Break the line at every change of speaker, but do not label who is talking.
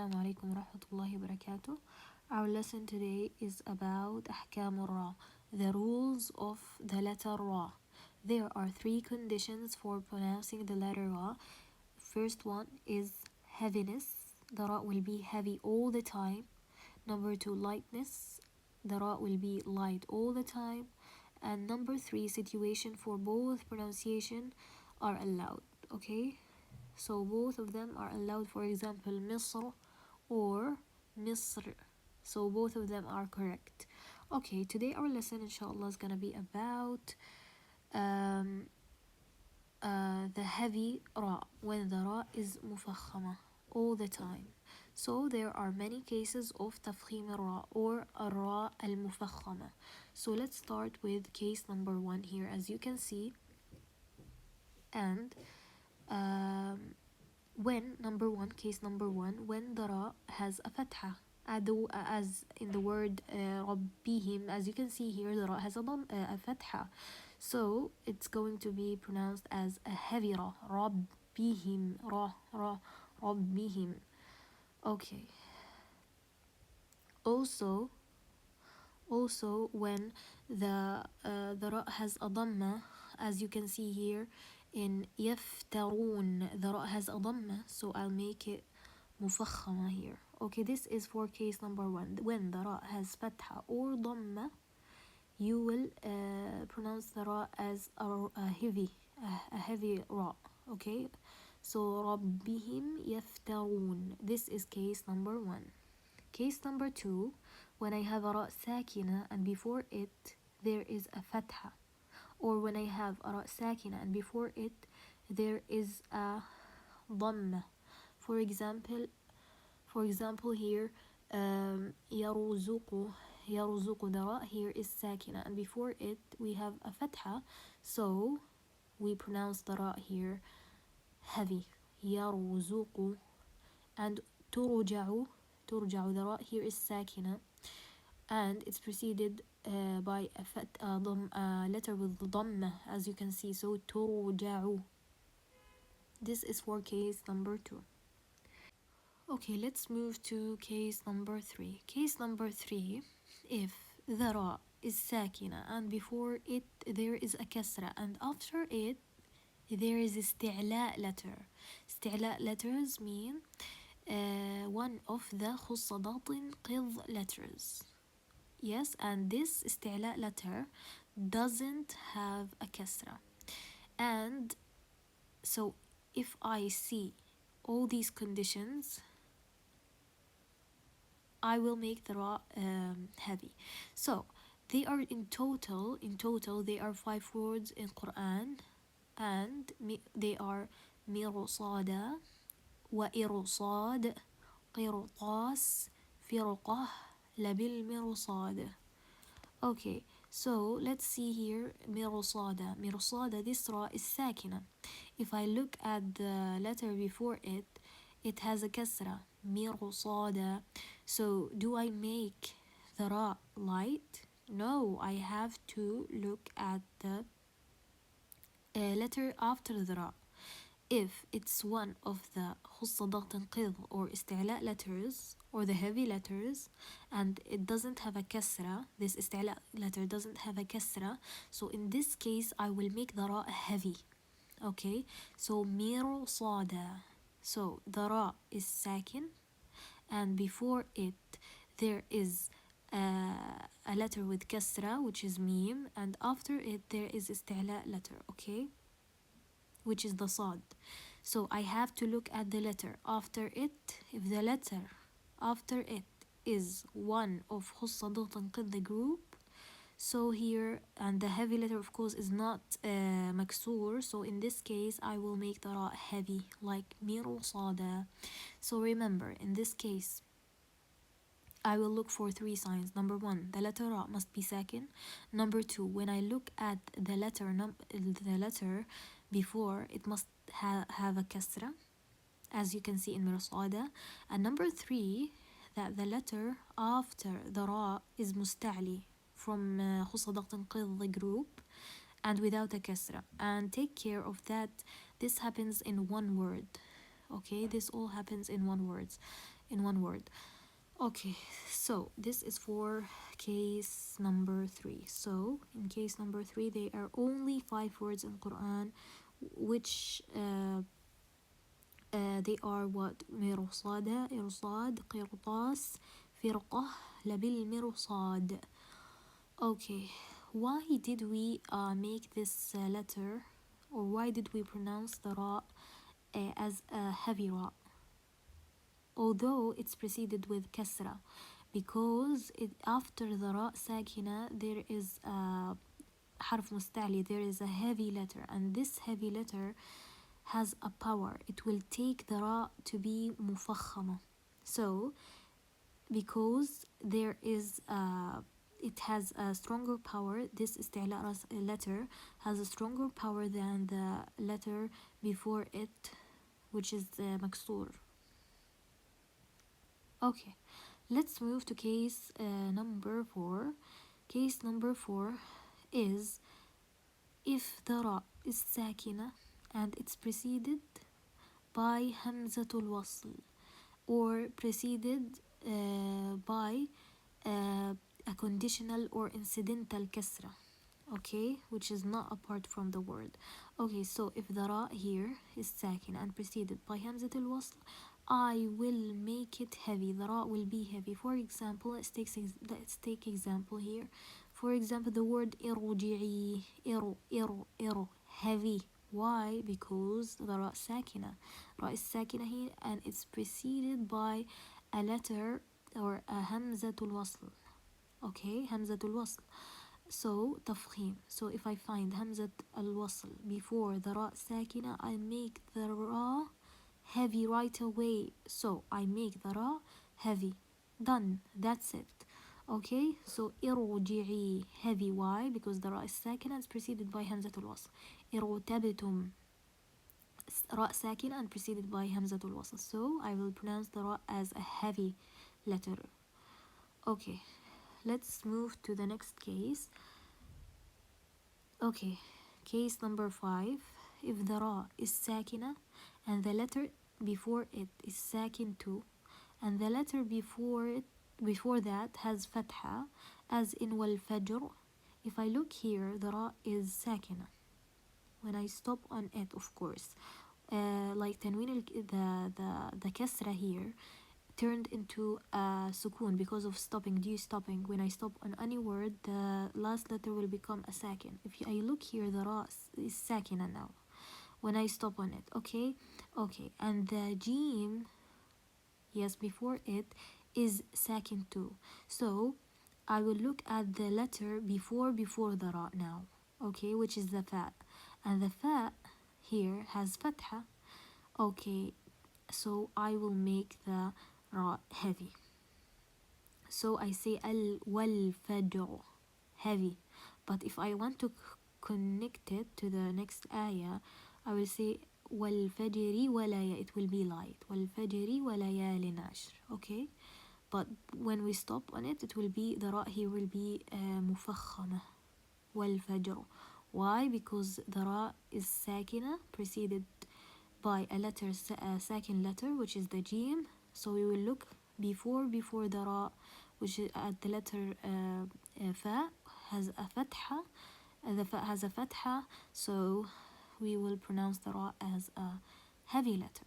Assalamu alaikum wa rahmatullahi wa barakatuh. Our lesson today is about أحكام الراء, the rules of the letter ra. There are three conditions for pronouncing the letter ra. First one is heaviness. The ra will be heavy all the time. Number two, lightness. The ra will be light all the time. And number three, situation for both pronunciation are allowed. Okay? So both of them are allowed. For example, مصر or مصر. So both of them are correct. Okay, today our lesson inshallah is gonna be about the heavy ra, when the ra is مفخمة all the time. So there are many cases of تفخيم الراء or الراء المفخمة. So let's start with case number 1 here, as you can see. And when case number one, when the ra has a fatha, as in the word ربهم, as you can see here, the ra has a fatha, so it's going to be pronounced as a heavy ra. ربهم, ربهم. Okay. Also when the ra has a dhamma, as you can see here in يفترون, the ra has a dhamma, so I'll make it مفخمة here. Okay, this is for case number 1. When the ra has fatha or dhamma, you will pronounce the ra as a heavy ra. Okay, so ربهم يفترون. This is case number 1. Case number 2, when I have a ra sakina and before it there is a fatha, or when I have a ra sakina and before it there is a dhamma. For example here, يرزق, the ra here is sakina and before it we have a fatha, so we pronounce the ra here heavy, يرزق. And ترجع, the ra here is sakina and it's preceded by a letter with dhamma, as you can see, so ترجع. This is for case number 2. Okay, let's move to case number 3. Case number 3, if the ra is sakina and before it there is a kasra and after it there is استعلاء letter. استعلاء letters mean one of the خصدات قض letters. Yes, and this استعلاء letter doesn't have a kasra. And so if I see all these conditions, I will make the ra heavy. So they are in total they are 5 words in Quran, and they are مرصاد وإرصاد قرطاس فرقة لبالمرصاد. Okay, so let's see here. مرصاد, this ra is sakina. If I look at the letter before it, it has a kasra, مرصاد. So do I make the ra light? No, I have to look at the letter after the ra. If it's one of the خصدات قض or استعلاء letters or the heavy letters and it doesn't have a kasra, this استعلاء letter doesn't have a kasra, so in this case I will make the ra heavy. Okay, so مرصاد. So the ra is sakin and before it there is a letter with kasra, which is mim, and after it there is استعلاء letter, okay, which is the sad. So I have to look at the letter after it. If the letter after it is one of خصدات قض the group, so here, and the heavy letter of course is not maksur, so in this case I will make the ra heavy, like مرصاد. So remember, in this case I will look for 3 signs. Number 1, the letter ra must be sakin. Number 2, when I look at the letter before, it must have a kasra, as you can see in مرصاد. And number 3, that the letter after the ra is musta'li, from خصدات قض the group, and without a kasra. And take care of that, this happens in one word. Okay, this all happens in one word. in one word. Okay, so this is for case number 3. So in case number 3, there are only 5 words in Quran, which they are what? مرصاد, إرصاد, قرطاس, فرقة, لبالمرصاد. Okay, why did we make this letter, or why did we pronounce the ra as a heavy ra, although it's preceded with kasra? Because after the ra sakina there is a حرف مستعلي, there is a heavy letter, and this heavy letter has a power. It will take the ra to be مفخمة. So because there is it has a stronger power, this استعلاء letter has a stronger power than the letter before it, which is مكسور. Okay, let's move to case number 4. Case number 4 is if the ra is sakina and it's preceded by hamzatul wasl, or preceded by a conditional or incidental kasra, okay, which is not apart from the word. Okay, so if the ra here is sakin and preceded by hamzat al-wasl, I will make it heavy. The ra will be heavy. For example, let's take example here. For example, the word irji'i, iru, heavy. Why? Because the ra sakina. Ra is sakina here, and it's preceded by a letter or a hamzatul wasl. Okay, hamzatul wasl. So tafkheem. So if I find hamzat al-wasl before the ra sakina, I make the ra heavy right away. So I make the ra heavy. Done. That's it. Okay, so irji'i, heavy. Why? Because the ra is sakina is preceded by hamzat al-wasl. Irtabitum, ra sakina and preceded by hamzat al-wasl. So I will pronounce the ra as a heavy letter. Okay, let's move to the next case. Okay, case number 5. If the ra is sakina and the letter before it is sakin too, and the letter before that has fatha, as in wal fajr. If I look here, the ra is sakina. When I stop on it, of course, like tanween the kasra here turned into a sukun because of stopping, due stopping. When I stop on any word, the last letter will become a sakin. If I look here, the ra is sakina now when I stop on it. Okay, and the jim, yes, before it is sakin too. So I will look at the letter before the ra now, okay, which is the fa, and the fa here has fatha. Okay, so I will make the ra heavy. So I say wal fajr, heavy. But if I want to connect it to the next ayah, I will say wal fajri walaya, it will be light. Wal fajri walayalin ashr. Okay, but when we stop on it, it will be, the ra here will be mufakhama. Wal fajr. Why? Because the ra is sakina preceded by a letter, a second letter, which is the jim. So we will look before the ra, which is at the letter fa has a fatha, the fa has a fatha, so we will pronounce the ra as a heavy letter.